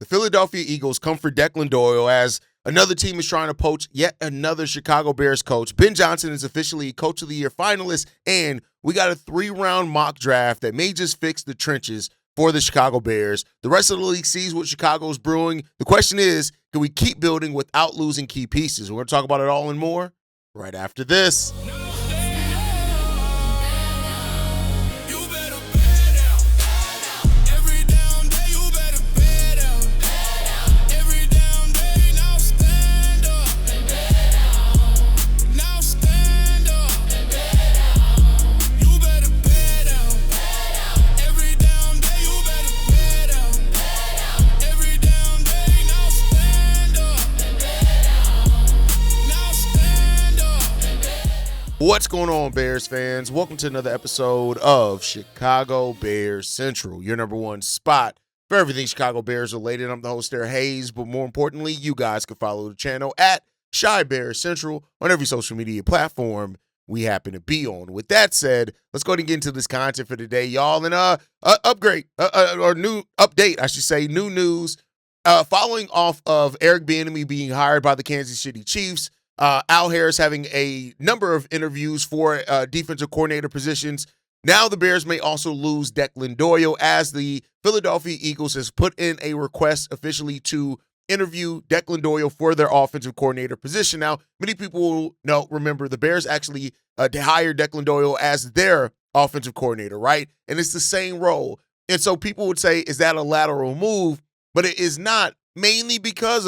The Philadelphia Eagles come for Declan Doyle as another team is trying to poach yet another Chicago Bears coach. Ben Johnson is officially Coach of the Year finalist, and we got a 3-round mock draft that may just fix the trenches for the Chicago Bears. The rest of the league sees what Chicago is brewing. The question is, can we keep building without losing key pieces? We're going to talk about it all and more right after this. What's going on, Bears fans? Welcome to another episode of Chicago Bears Central, your number one spot for everything Chicago Bears related. I'm the host there, Haize, but more importantly, you guys can follow the channel at Chi Bears Central on every social media platform we happen to be on. With that said, let's go ahead and get into this content for today, y'all. And new news. Following off of Eric Bieniemy being hired by the Kansas City Chiefs, Al Harris having a number of interviews for defensive coordinator positions. Now the Bears may also lose Declan Doyle as the Philadelphia Eagles has put in a request officially to interview Declan Doyle for their offensive coordinator position. Now, many people will remember the Bears actually hired Declan Doyle as their offensive coordinator, right? And it's the same role. And so people would say, is that a lateral move? But it is not, mainly because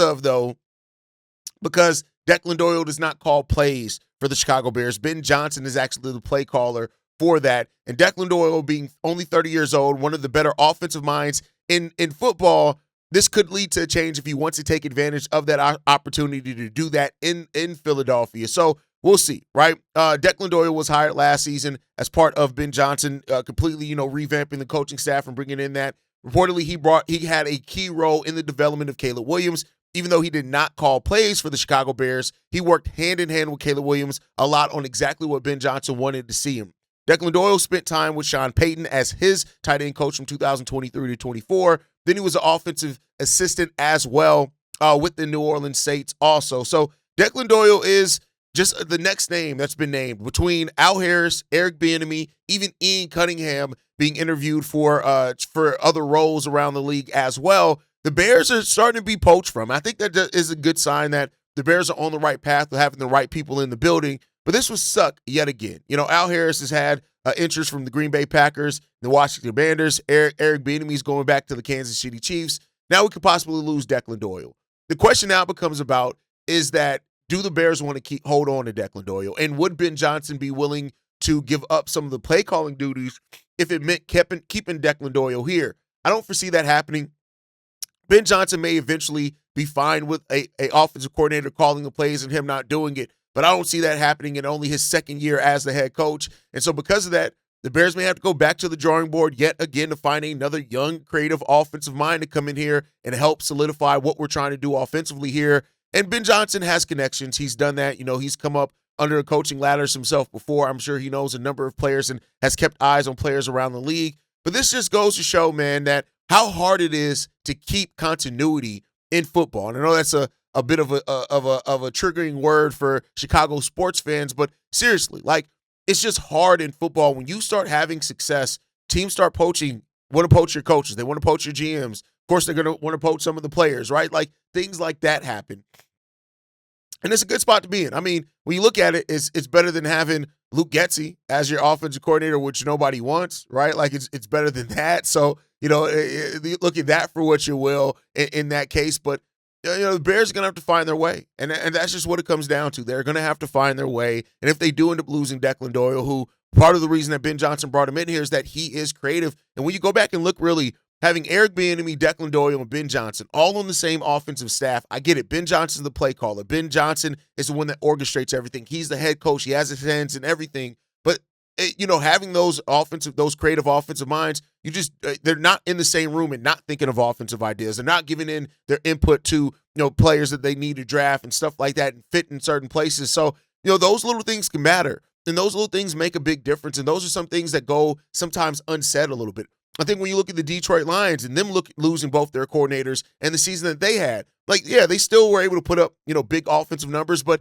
Declan Doyle does not call plays for the Chicago Bears. Ben Johnson is actually the play caller for that. And Declan Doyle, being only 30 years old, one of the better offensive minds in football, this could lead to a change if he wants to take advantage of that opportunity to do that in Philadelphia. So we'll see, right? Declan Doyle was hired last season as part of Ben Johnson completely, revamping the coaching staff and bringing in that. Reportedly, he had a key role in the development of Caleb Williams. Even though he did not call plays for the Chicago Bears, he worked hand-in-hand with Caleb Williams a lot on exactly what Ben Johnson wanted to see him. Declan Doyle spent time with Sean Payton as his tight end coach from 2023 to 24. Then he was an offensive assistant as well with the New Orleans Saints also. So Declan Doyle is just the next name that's been named between Al Harris, Eric Bieniemy, even Ian Cunningham being interviewed for other roles around the league as well. The Bears are starting to be poached from. I think that is a good sign that the Bears are on the right path of having the right people in the building. But this was suck yet again. Al Harris has had interest from the Green Bay Packers, the Washington Commanders. Eric Bieniemy is going back to the Kansas City Chiefs. Now we could possibly lose Declan Doyle. The question now becomes about is that do the Bears want to hold on to Declan Doyle? And would Ben Johnson be willing to give up some of the play calling duties if it meant keeping Declan Doyle here? I don't foresee that happening. Ben Johnson may eventually be fine with a offensive coordinator calling the plays and him not doing it, but I don't see that happening in only his second year as the head coach. And so because of that, the Bears may have to go back to the drawing board yet again to find another young, creative offensive mind to come in here and help solidify what we're trying to do offensively here. And Ben Johnson has connections. He's done that. He's come up under the coaching ladders himself before. I'm sure he knows a number of players and has kept eyes on players around the league. But this just goes to show, man, that how hard it is to keep continuity in football. And I know that's a bit of a triggering word for Chicago sports fans, but seriously, it's just hard in football. When you start having success, teams start want to poach your coaches. They want to poach your GMs. Of course, they're going to want to poach some of the players, right? Things like that happen. And it's a good spot to be in. I mean, when you look at it, it's better than having Luke Getsy as your offensive coordinator, which nobody wants, right? It's better than that. So, look at that for what you will in that case. But, the Bears are going to have to find their way. And that's just what it comes down to. They're going to have to find their way. And if they do end up losing Declan Doyle, who part of the reason that Ben Johnson brought him in here is that he is creative. And when you go back and look really, having Eric Bieniemy, Declan Doyle, and Ben Johnson all on the same offensive staff, I get it. Ben Johnson's the play caller. Ben Johnson is the one that orchestrates everything. He's the head coach. He has his hands in everything. But, having those creative offensive minds, they're not in the same room and not thinking of offensive ideas. They're not giving in their input to, players that they need to draft and stuff like that and fit in certain places. So, those little things can matter. And those little things make a big difference. And those are some things that go sometimes unsaid a little bit. I think when you look at the Detroit Lions and them losing both their coordinators and the season that they had, like, yeah, they still were able to put up, big offensive numbers, but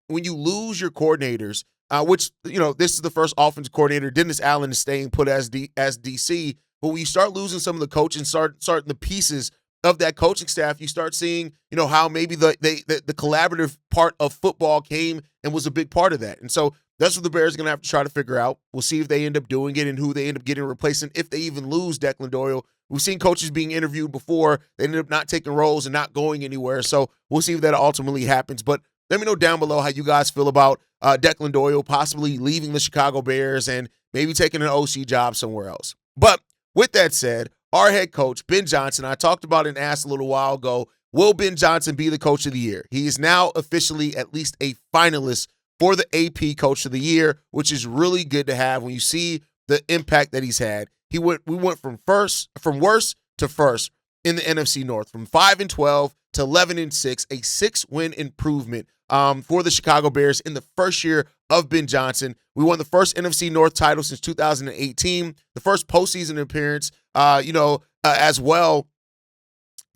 when you lose your coordinators, which, this is the first offensive coordinator, Dennis Allen is staying put as DC, but when you start losing some of the coaching, starting the pieces of that coaching staff, you start seeing, how maybe the collaborative part of football came and was a big part of that. And so that's what the Bears are going to have to try to figure out. We'll see if they end up doing it and who they end up getting replacing, if they even lose Declan Doyle. We've seen coaches being interviewed before. They ended up not taking roles and not going anywhere. So we'll see if that ultimately happens. But let me know down below how you guys feel about Declan Doyle possibly leaving the Chicago Bears and maybe taking an OC job somewhere else. But with that said, our head coach, Ben Johnson, I talked about and asked a little while ago, will Ben Johnson be the coach of the year? He is now officially at least a finalist for the AP Coach of the Year, which is really good to have when you see the impact that he's had. We went from worst to first in the NFC North, from 5-12 to 11-6, a 6-win improvement for the Chicago Bears in the first year of Ben Johnson. We won the first NFC North title since 2018, the first postseason appearance, as well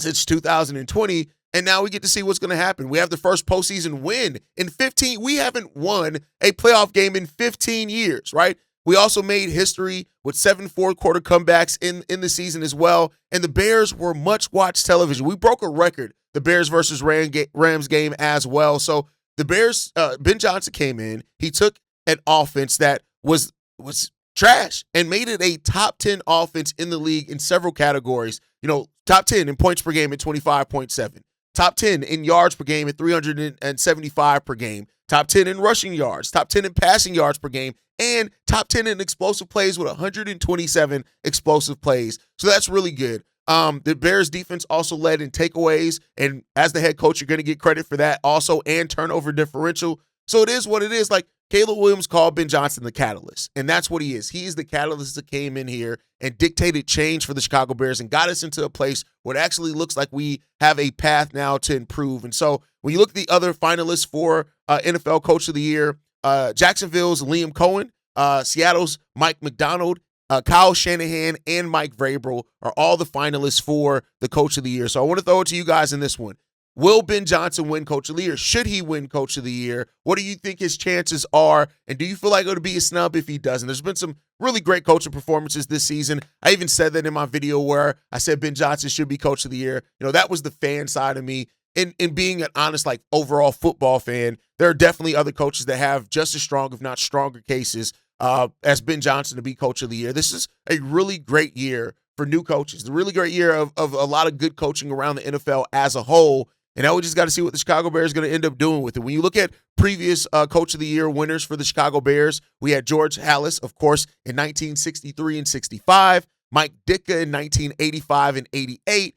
since 2020. And now we get to see what's going to happen. We have the first postseason win in 15. We haven't won a playoff game in 15 years, right? We also made history with 7 fourth-quarter comebacks in the season as well. And the Bears were much-watched television. We broke a record, the Bears versus Rams game as well. So the Bears, Ben Johnson came in. He took an offense that was trash and made it a top 10 offense in the league in several categories. Top 10 in points per game at 25.7. Top 10 in yards per game at 375 per game. Top 10 in rushing yards. Top 10 in passing yards per game. And top 10 in explosive plays with 127 explosive plays. So that's really good. The Bears defense also led in takeaways. And as the head coach, you're going to get credit for that also, and turnover differential. So it is what it is. Like, Caleb Williams called Ben Johnson the catalyst, and that's what he is. He is the catalyst that came in here and dictated change for the Chicago Bears and got us into a place where it actually looks like we have a path now to improve. And so when you look at the other finalists for NFL Coach of the Year, Jacksonville's Liam Cohen, Seattle's Mike McDonald, Kyle Shanahan, and Mike Vrabel are all the finalists for the Coach of the Year. So I want to throw it to you guys in this one. Will Ben Johnson win Coach of the Year? Should he win Coach of the Year? What do you think his chances are? And do you feel like it would be a snub if he doesn't? There's been some really great coaching performances this season. I even said that in my video where I said Ben Johnson should be Coach of the Year. That was the fan side of me. In being an honest, overall football fan, there are definitely other coaches that have just as strong, if not stronger, cases as Ben Johnson to be Coach of the Year. This is a really great year for new coaches. A really great year of a lot of good coaching around the NFL as a whole. And now we just got to see what the Chicago Bears are going to end up doing with it. When you look at previous Coach of the Year winners for the Chicago Bears, we had George Halas, of course, in 1963 and 65, Mike Ditka in 1985 and 88,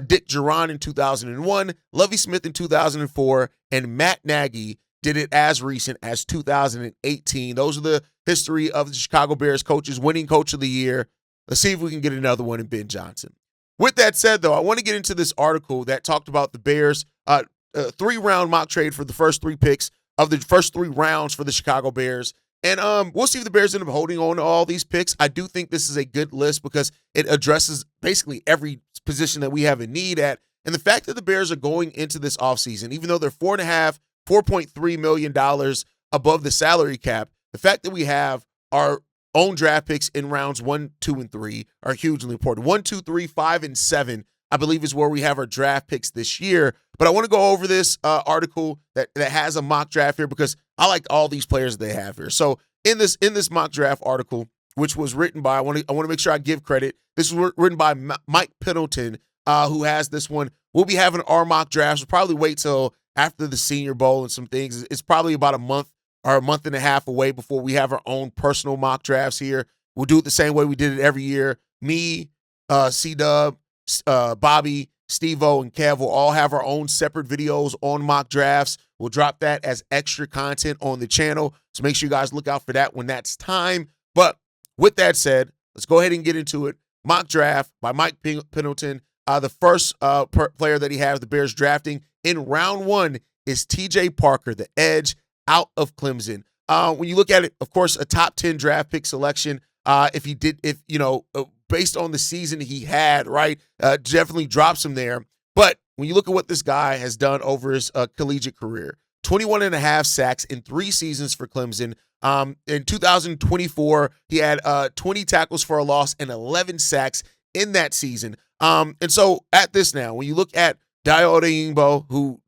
Dick Duran in 2001, Lovie Smith in 2004, and Matt Nagy did it as recent as 2018. Those are the history of the Chicago Bears coaches winning Coach of the Year. Let's see if we can get another one in Ben Johnson. With that said, though, I want to get into this article that talked about the Bears' 3-round mock trade for the first 3 picks of the first 3 rounds for the Chicago Bears. And we'll see if the Bears end up holding on to all these picks. I do think this is a good list because it addresses basically every position that we have a need at. And the fact that the Bears are going into this offseason, even though they're $4.3 million above the salary cap, the fact that we have our own draft picks in rounds 1, 2, and 3 are hugely important. 1, 2, 3, 5, and 7, I believe, is where we have our draft picks this year. But I want to go over this article that has a mock draft here because I like all these players that they have here. So in this mock draft article, which was written by, I want to make sure I give credit. This was written by Mike Pendleton, who has this one. We'll be having our mock drafts. We'll probably wait till after the Senior Bowl and some things. It's probably about a month or a month and a half away before we have our own personal mock drafts here. We'll do it the same way we did it every year. Me, C-Dub, Bobby, Steve-O, and Kev will all have our own separate videos on mock drafts. We'll drop that as extra content on the channel. So make sure you guys look out for that when that's time. But with that said, let's go ahead and get into it. Mock draft by Mike Pendleton. The first player that he has the Bears drafting in round 1 is TJ Parker, the edge out of Clemson. When you look at it, of course, a top 10 draft pick selection. based on the season he had, right, definitely drops him there. But when you look at what this guy has done over his collegiate career, 21 and a half sacks in 3 seasons for Clemson. In 2024, he had 20 tackles for a loss and 11 sacks in that season. And so at this now, when you look at Dayo Odeyingbo, who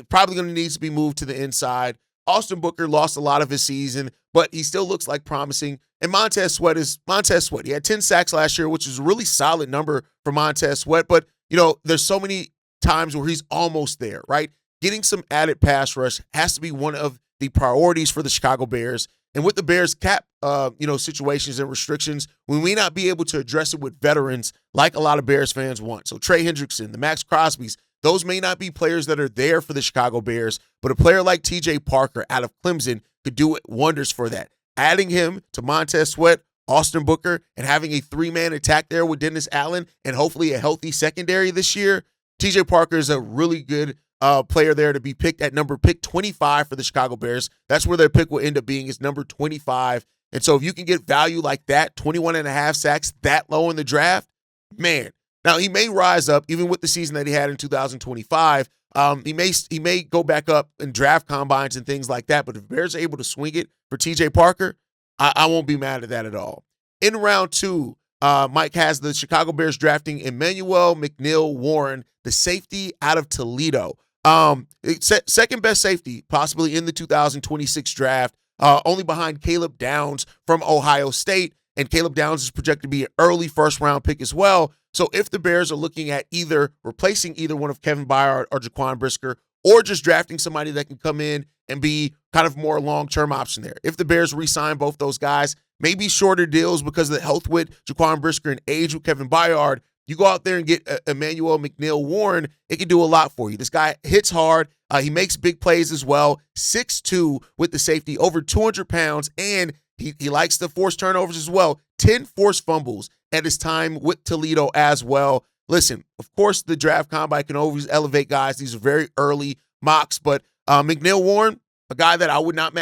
probably going to need to be moved to the inside, Austin Booker lost a lot of his season, but he still looks like promising. And Montez Sweat. He had 10 sacks last year, which is a really solid number for Montez Sweat. But, there's so many times where he's almost there, right? Getting some added pass rush has to be one of the priorities for the Chicago Bears. And with the Bears cap, situations and restrictions, we may not be able to address it with veterans like a lot of Bears fans want. So Trey Hendrickson, the Max Crosbys, those may not be players that are there for the Chicago Bears, but a player like T.J. Parker out of Clemson could do wonders for that. Adding him to Montez Sweat, Austin Booker, and having a 3-man attack there with Dennis Allen and hopefully a healthy secondary this year, T.J. Parker is a really good player there to be picked at pick 25 for the Chicago Bears. That's where their pick will end up being, is number 25. And so if you can get value like that, 21 and a half sacks that low in the draft, man. Now, he may rise up, even with the season that he had in 2025. He may go back up in draft combines and things like that, but if the Bears are able to swing it for T.J. Parker, I won't be mad at that at all. In round 2, Mike has the Chicago Bears drafting Emmanuel McNeil-Warren, the safety out of Toledo. Second best safety possibly in the 2026 draft, only behind Caleb Downs from Ohio State. And Caleb Downs is projected to be an early first-round pick as well. So if the Bears are looking at either replacing either one of Kevin Byard or Jaquan Brisker, or just drafting somebody that can come in and be kind of more long-term option there. If the Bears re-sign both those guys, maybe shorter deals because of the health with Jaquan Brisker and age with Kevin Byard, you go out there and get Emmanuel McNeil-Warren, it can do a lot for you. This guy hits hard. He makes big plays as well. 6'2" with the safety, over 200 pounds, and he likes to force turnovers as well. 10 forced fumbles at his time with Toledo as well. Listen, of course, the draft combine can always elevate guys. These are very early mocks, but McNeil-Warren, a guy that I would not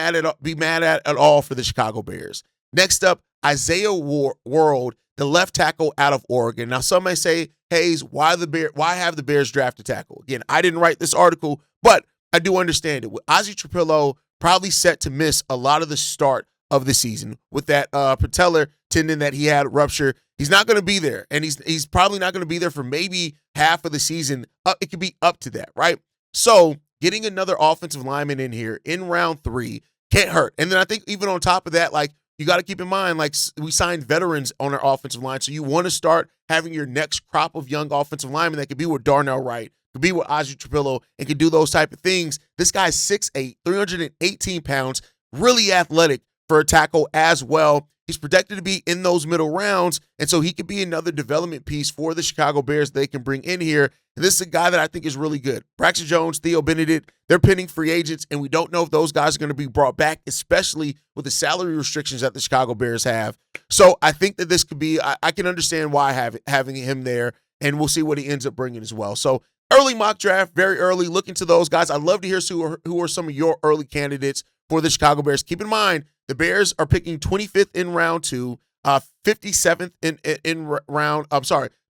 be mad at all for the Chicago Bears. Next up, Isaiah World, the left tackle out of Oregon. Now, some may say, Haize, why have the Bears draft a tackle? Again, I didn't write this article, but I do understand it. With Ozzy Trapilo probably set to miss a lot of the start of the season with that patellar tendon that he had rupture, he's not going to be there, and he's probably not going to be there for maybe half of the season. It could be up to that, right? So getting another offensive lineman in here in round 3 can't hurt. And then I think even on top of that, like, you got to keep in mind, like, we signed veterans on our offensive line, so you want to start having your next crop of young offensive linemen that could be with Darnell Wright, could be with Ozzy Trapilo, and can do those type of things. This guy's 6'8", 318 pounds, really athletic for a tackle as well. He's projected to be in those middle rounds, and so he could be another development piece for the Chicago Bears they can bring in here. And this is a guy that I think is really good. Braxton Jones, Theo Benedict, they're pinning free agents, and we don't know if those guys are going to be brought back, especially with the salary restrictions that the Chicago Bears have. So I think that this could be, I can understand why having him there, and we'll see what he ends up bringing as well. So early mock draft, very early, look into those guys. I'd love to hear who are some of your early candidates for the Chicago Bears. Keep in mind, the Bears are picking 25th in round 2, 57th in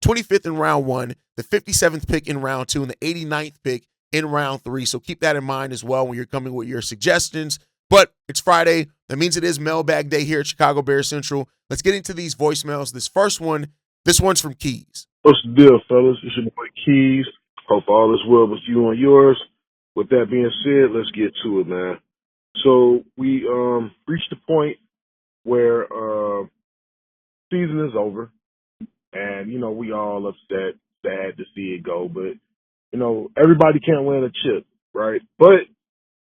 25th in round 1, the 57th pick in round 2, and the 89th pick in round 3. So keep that in mind as well when you're coming with your suggestions. But it's Friday. That means it is mailbag day here at Chicago Bears Central. Let's get into these voicemails. This one's from Keys. What's the deal, fellas? It's your boy Keys. Hope all is well with you and yours. With that being said, let's get to it, man. So we reached the point where season is over, and we all upset, sad to see it go. But everybody can't win a chip, right? But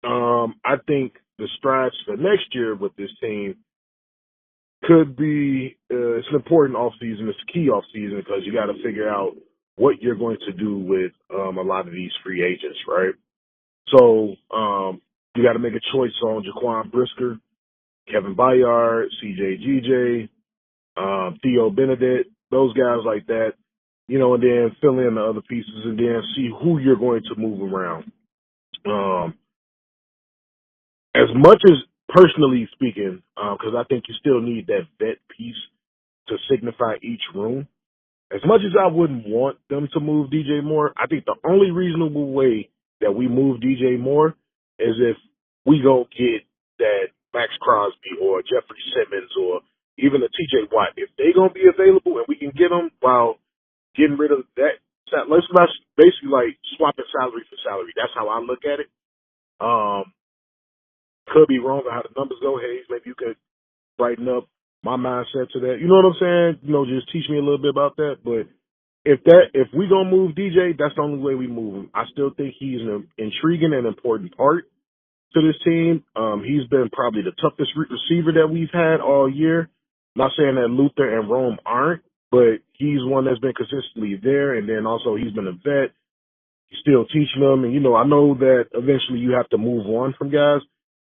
I think the strides for next year with this team could be it's an important offseason. It's a key offseason because you got to figure out what you're going to do with a lot of these free agents, right? So you got to make a choice on Jaquan Brisker, Kevin Byard, CJ GJ, Theo Benedict, those guys like that, and then fill in the other pieces and then see who you're going to move around. As much as personally speaking, because I think you still need that vet piece to signify each room. As much as I wouldn't want them to move DJ Moore, I think the only reasonable way that we move DJ Moore is if we go get that Max Crosby or Jeffrey Simmons or even a TJ Watt. If they going to be available and we can get them while getting rid of that, let's basically like swapping salary for salary. That's how I look at it. Could be wrong on how the numbers go. Haize, maybe you could brighten up my mindset to that. You know what I'm saying? Just teach me a little bit about that. But if we gonna move DJ, that's the only way we move him. I still think he's an intriguing and important part to this team. He's been probably the toughest receiver that we've had all year. Not saying that Luther and Rome aren't, but he's one that's been consistently there. And then also he's been a vet. He's still teaching them. And, I know that eventually you have to move on from guys,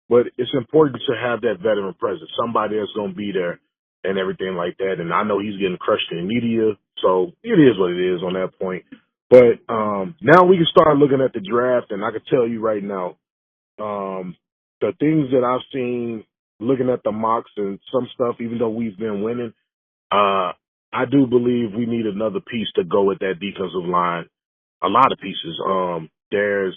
but it's important to have that veteran presence, somebody that's going to be there and everything like that. And I know he's getting crushed in the media, so it is what it is on that point. But now we can start looking at the draft, and I can tell you right now, the things that I've seen looking at the mocks and some stuff, even though we've been winning, I do believe we need another piece to go with that defensive line. A lot of pieces. There's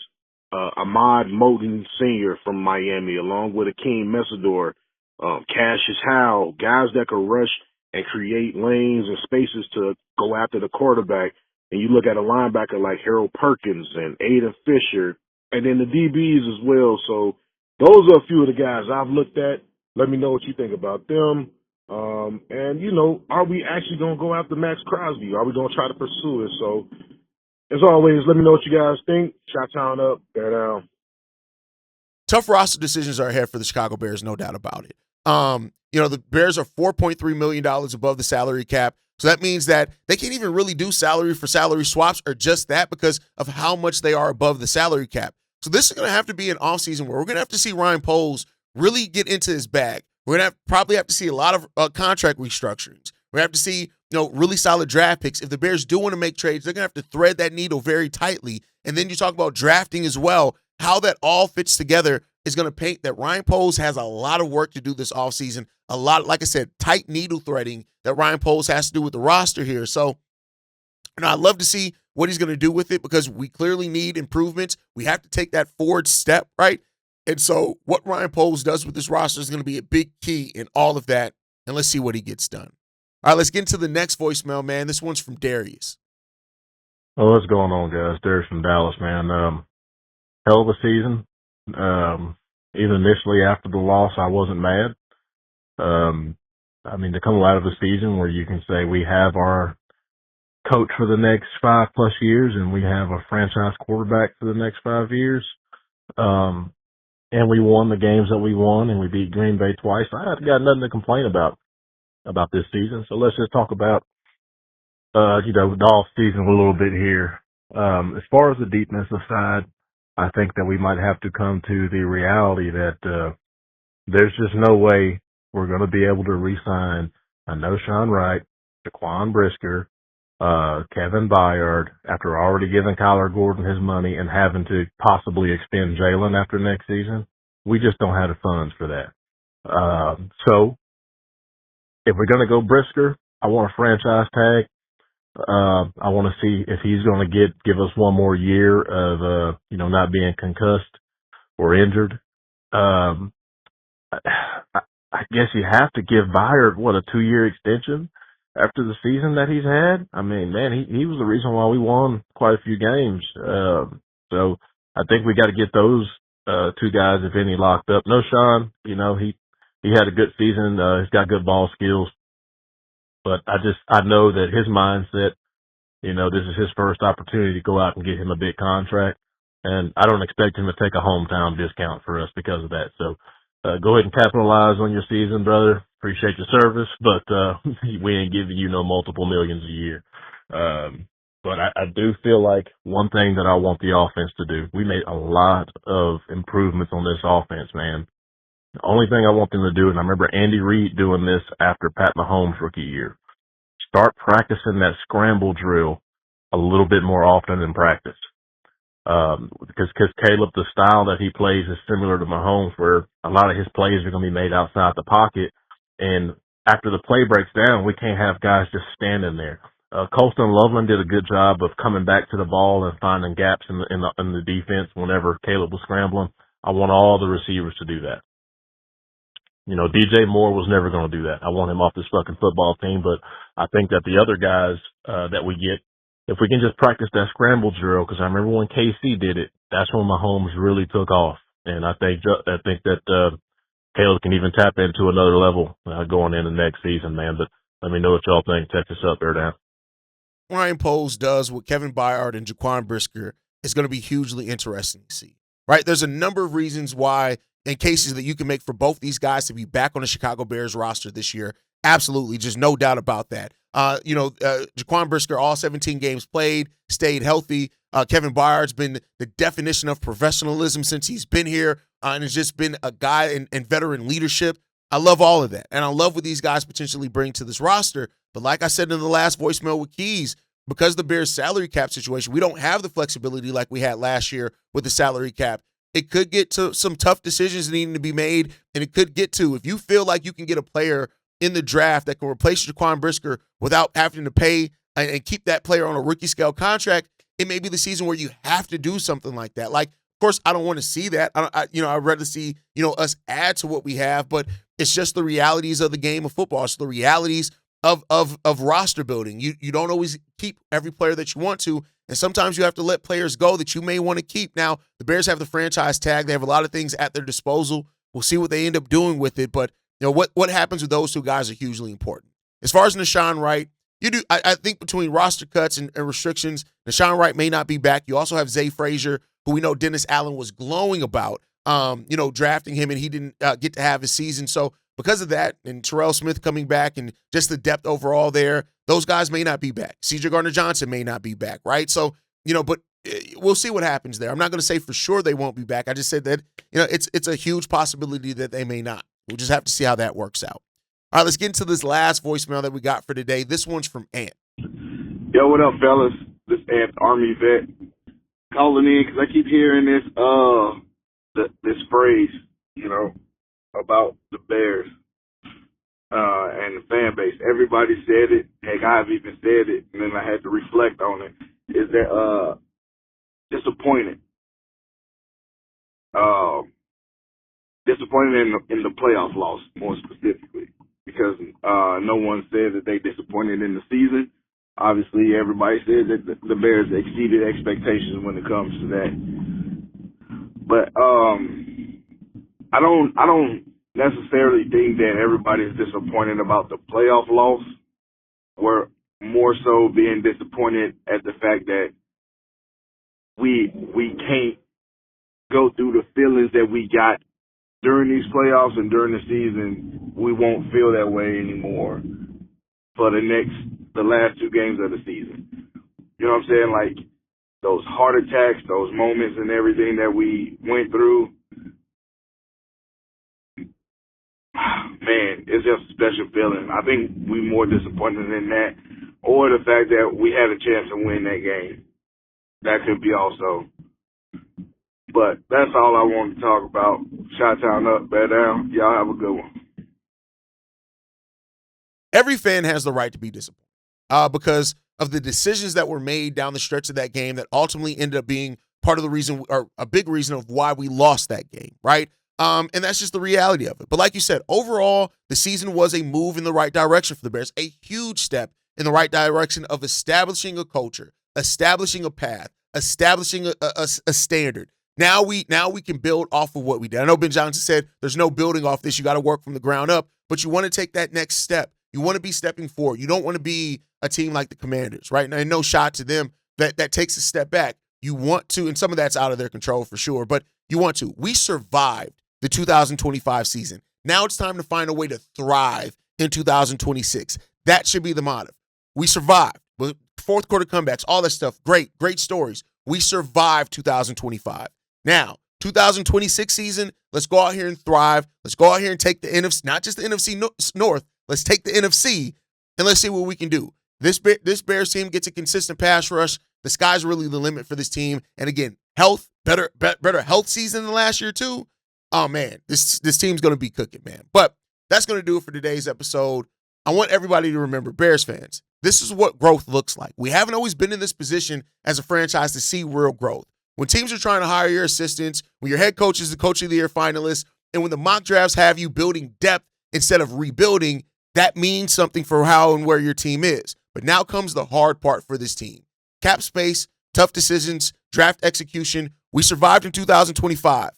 Ahmad Moten Sr. from Miami, along with Akeem Mesidor, Cassius Howell, guys that can rush and create lanes and spaces to go after the quarterback. And you look at a linebacker like Harold Perkins and Aiden Fisher, and then the DBs as well. So those are a few of the guys I've looked at. Let me know what you think about them. And, are we actually going to go after Max Crosby? Are we going to try to pursue it? So, as always, let me know what you guys think. Chi-Town up, bear down. Tough roster decisions are ahead for the Chicago Bears, no doubt about it. The Bears are $4.3 million above the salary cap. So that means that they can't even really do salary for salary swaps or just that because of how much they are above the salary cap. So this is going to have to be an offseason where we're going to have to see Ryan Poles really get into his bag. We're going to probably have to see a lot of contract restructurings. We're going to have to see, really solid draft picks. If the Bears do want to make trades, they're going to have to thread that needle very tightly. And then you talk about drafting as well. How that all fits together is going to paint that Ryan Poles has a lot of work to do this offseason. A lot, like I said, tight needle threading that Ryan Poles has to do with the roster here. So, I'd love to see what he's going to do with it because we clearly need improvements. We have to take that forward step, right? And so what Ryan Poles does with this roster is going to be a big key in all of that. And let's see what he gets done. All right, let's get into the next voicemail, man. This one's from Darius. Oh, what's going on, guys? Darius from Dallas, man. Hell of a season. Even initially after the loss, I wasn't mad. To come out of a season where you can say we have our coach for the next 5+ years and we have a franchise quarterback for the next 5 years. And we won the games that we won and we beat Green Bay twice. I got nothing to complain about this season. So let's just talk about, the off season a little bit here. As far as the defensive side, I think that we might have to come to the reality that, there's just no way we're going to be able to re-sign a Noshawn Wright, Jaquan Brisker, Kevin Byard after already giving Kyler Gordon his money and having to possibly extend Jalen after next season. We just don't have the funds for that. So if we're going to go Brisker, I want a franchise tag. I want to see if he's going to give us one more year of, not being concussed or injured. I guess you have to give Byard, a 2-year extension after the season that he's had. I mean, man, he was the reason why we won quite a few games. So I think we got to get those, 2 guys, if any, locked up. No, Sean, he had a good season. He's got good ball skills, but I know that his mindset, this is his first opportunity to go out and get him a big contract. And I don't expect him to take a hometown discount for us because of that. So, go ahead and capitalize on your season, brother. Appreciate your service, but we ain't giving you no multiple millions a year. But I do feel like one thing that I want the offense to do, we made a lot of improvements on this offense, man. The only thing I want them to do, and I remember Andy Reid doing this after Pat Mahomes' rookie year, start practicing that scramble drill a little bit more often in practice. Because Caleb, the style that he plays is similar to Mahomes, where a lot of his plays are going to be made outside the pocket. And after the play breaks down, we can't have guys just standing there. Colston Loveland did a good job of coming back to the ball and finding gaps in the defense whenever Caleb was scrambling. I want all the receivers to do that. You know, DJ Moore was never going to do that. I want him off this fucking football team, but I think that the other guys that we get, if we can just practice that scramble drill, because I remember when KC did it, that's when Mahomes really took off. And I think that Caleb can even tap into another level going into next season, man. But let me know what y'all think. Text us up there now. Ryan Poles does with Kevin Byard and Jaquan Brisker is going to be hugely interesting to see, right? There's a number of reasons why and cases that you can make for both these guys to be back on the Chicago Bears roster this year. Absolutely, just no doubt about that. Jaquan Brisker, all 17 games played, stayed healthy. Kevin Byard's been the definition of professionalism since he's been here and has just been a guy in veteran leadership. I love all of that, and I love what these guys potentially bring to this roster. But like I said in the last voicemail with Keys, because of the Bears' salary cap situation, we don't have the flexibility like we had last year with the salary cap. It could get to some tough decisions needing to be made, and it could get to, if you feel like you can get a player in the draft that can replace Jaquan Brisker without having to pay and keep that player on a rookie scale contract, it may be the season where you have to do something like that. Like, of course, I don't want to see that. I'd rather see, us add to what we have, but it's just the realities of the game of football. It's the realities of roster building. You don't always keep every player that you want to, and sometimes you have to let players go that you may want to keep. Now, the Bears have the franchise tag. They have a lot of things at their disposal. We'll see what they end up doing with it, but what happens with those two guys are hugely important. As far as Nashawn Wright, I think between roster cuts and restrictions, Nashawn Wright may not be back. You also have Zay Frazier, who we know Dennis Allen was glowing about, drafting him, and he didn't get to have his season. So because of that, and Terrell Smith coming back and just the depth overall there, those guys may not be back. C.J. Gardner-Johnson may not be back, right? So, but we'll see what happens there. I'm not going to say for sure they won't be back. I just said that, it's a huge possibility that they may not. We'll just have to see how that works out. All right, let's get into this last voicemail that we got for today. This one's from Ant. Yo, what up, fellas? This Ant, Army vet, calling in because I keep hearing this phrase, about the Bears and the fan base. Everybody said it. Heck, I've even said it, and then I had to reflect on it. Is that disappointed? Disappointed in the playoff loss, more specifically, because no one said that they disappointed in the season. Obviously, everybody said that the Bears exceeded expectations when it comes to that. But I don't necessarily think that everybody's disappointed about the playoff loss. We're more so being disappointed at the fact that we can't go through the feelings that we got during these playoffs and during the season. We won't feel that way anymore for the last two games of the season. You know what I'm saying? Like those heart attacks, those moments and everything that we went through. Man, it's just a special feeling. I think we're more disappointed in that, or the fact that we had a chance to win that game. That could be also. But that's all I wanted to talk about. Chi-Town up, bear down. Y'all have a good one. Every fan has the right to be disappointed because of the decisions that were made down the stretch of that game that ultimately ended up being part of the reason, or a big reason of why we lost that game, right? And that's just the reality of it. But like you said, overall, the season was a move in the right direction for the Bears, a huge step in the right direction of establishing a culture, establishing a path, establishing a standard. Now we can build off of what we did. I know Ben Johnson said there's no building off this. You got to work from the ground up, but you want to take that next step. You want to be stepping forward. You don't want to be a team like the Commanders, right? And no shot to them that takes a step back. You want to, and some of that's out of their control for sure, but you want to. We survived the 2025 season. Now it's time to find a way to thrive in 2026. That should be the motto. We survived. Fourth quarter comebacks, all that stuff. Great stories. We survived 2025. Now, 2026 season, let's go out here and thrive. Let's go out here and take the NFC, not just the NFC North. Let's take the NFC and let's see what we can do. This Bears team gets a consistent pass rush. The sky's really the limit for this team. And again, better health season than last year too. Oh man, this team's gonna be cooking, man. But that's going to do it for today's episode. I want everybody to remember, Bears fans, this is what growth looks like. We haven't always been in this position as a franchise to see real growth. When teams are trying to hire your assistants, when your head coach is the Coach of the Year finalist, and when the mock drafts have you building depth instead of rebuilding, that means something for how and where your team is. But now comes the hard part for this team. Cap space, tough decisions, draft execution. We survived in 2025.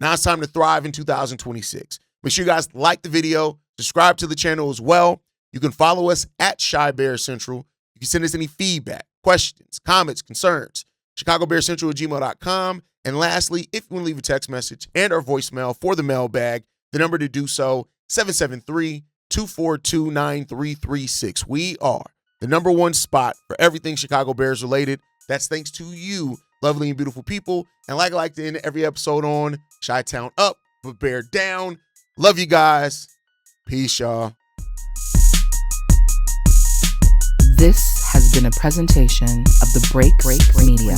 Now it's time to thrive in 2026. Make sure you guys like the video, subscribe to the channel as well. You can follow us at Chi Bears Central. You can send us any feedback, questions, comments, concerns. ChicagoBearsCentral@gmail.com. And lastly, if you want to leave a text message and our voicemail for the mailbag, the number to do so, 773-242-9336. We are the number one spot for everything Chicago Bears related. That's thanks to you, lovely and beautiful people. And like I like to end every episode on, Chi-Town up, but Bear down. Love you guys. Peace, y'all. This has been a presentation of the Break Media.